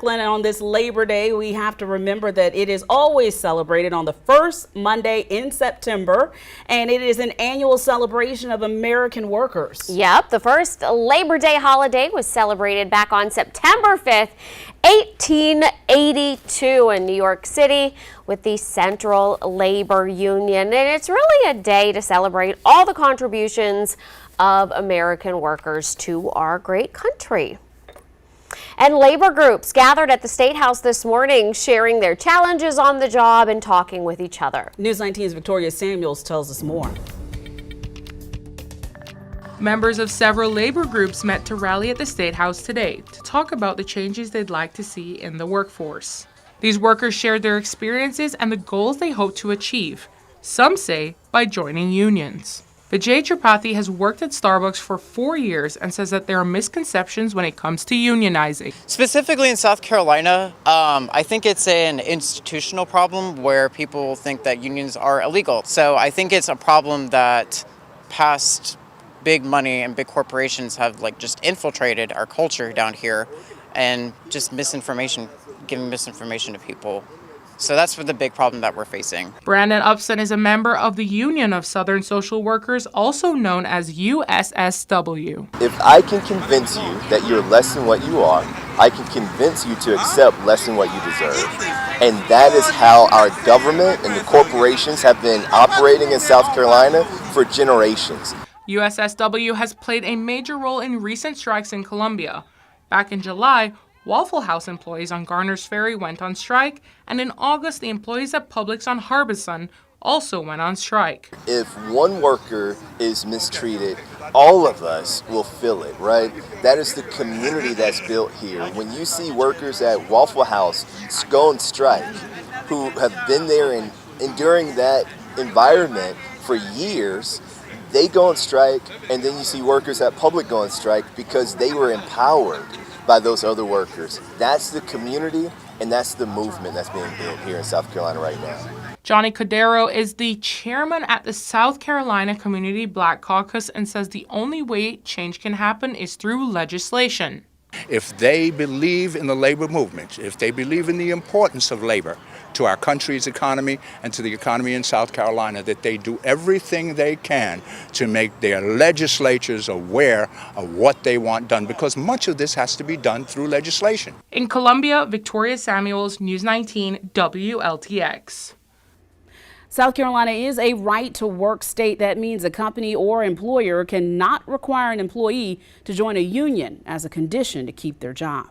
And on this Labor Day, we have to remember that it is always celebrated on the first Monday in September, and it is an annual celebration of American workers. Yep, the first Labor Day holiday was celebrated back on September 5th, 1882 in New York City with the Central Labor Union. And it's really a day to celebrate all the contributions of American workers to our great country. And labor groups gathered at the State House this morning, sharing their challenges on the job and talking with each other. News 19's Victoria Samuels tells us more. Members of several labor groups met to rally at the State House today to talk about the changes they'd like to see in the workforce. These workers shared their experiences and the goals they hope to achieve, some say by joining unions. Vijay Tripathi has worked at Starbucks for 4 years and says that there are misconceptions when it comes to unionizing. Specifically in South Carolina, I think it's an institutional problem where people think that unions are illegal. So I think it's a problem that past big money and big corporations have just infiltrated our culture down here and just giving misinformation to people. So that's the big problem that we're facing. Brandon Upson is a member of the Union of Southern Social Workers, also known as USSW. If I can convince you that you're less than what you are, I can convince you to accept less than what you deserve. And that is how our government and the corporations have been operating in South Carolina for generations. USSW has played a major role in recent strikes in Columbia. Back in July, Waffle House employees on Garner's Ferry went on strike, and in August, the employees at Publix on Harbison also went on strike. If one worker is mistreated, all of us will feel it, right? That is the community that's built here. When you see workers at Waffle House go on strike, who have been there and enduring that environment for years, they go on strike, and then you see workers at Publix go on strike because they were empowered by those other workers. That's the community, and that's the movement that's being built here in South Carolina right now. Johnny Cordero is the chairman at the South Carolina Community Black Caucus and says the only way change can happen is through legislation. If they believe in the labor movement, if they believe in the importance of labor to our country's economy and to the economy in South Carolina, that they do everything they can to make their legislatures aware of what they want done, because much of this has to be done through legislation. In Columbia, Victoria Samuels, News 19, WLTX. South Carolina is a right-to-work state. That means a company or employer cannot require an employee to join a union as a condition to keep their job.